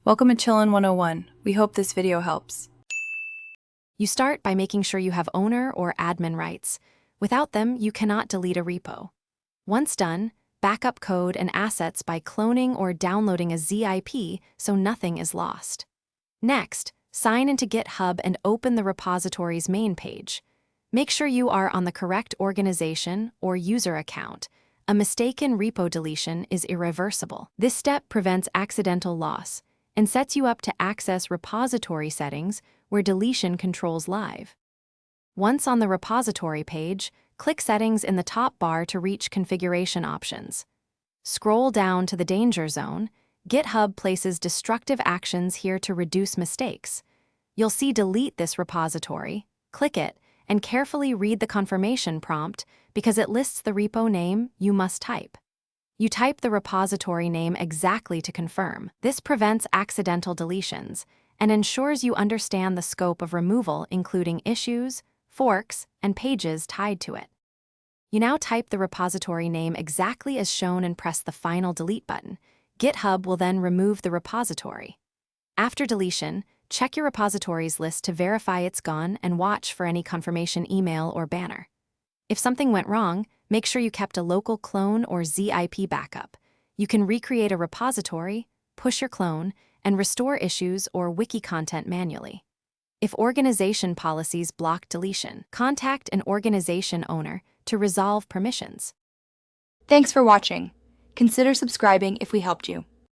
Welcome to Chillin' 101. We hope this video helps. You start by making sure you have owner or admin rights. Without them, you cannot delete a repo. Once done, backup code and assets by cloning or downloading a zip so nothing is lost. Next, sign into GitHub and open the repository's main page. Make sure you are on the correct organization or user account. A mistaken repo deletion is irreversible. This step prevents accidental loss and sets you up to access repository settings where deletion controls live. Once on the repository page, click Settings in the top bar to reach configuration options. Scroll down to the danger zone. GitHub places destructive actions here to reduce mistakes. You'll see Delete this repository. Click it and carefully read the confirmation prompt because it lists the repo name you must type. You type the repository name exactly to confirm. This prevents accidental deletions and ensures you understand the scope of removal, including issues, forks, and pages tied to it. You now type the repository name exactly as shown and press the final delete button. GitHub will then remove the repository. After deletion, check your repositories list to verify it's gone and watch for any confirmation email or banner. If something went wrong, make sure you kept a local clone or zip backup. You can recreate a repository, push your clone, and restore issues or wiki content manually. If organization policies block deletion, contact an organization owner to resolve permissions. Thanks for watching. Consider subscribing if we helped you.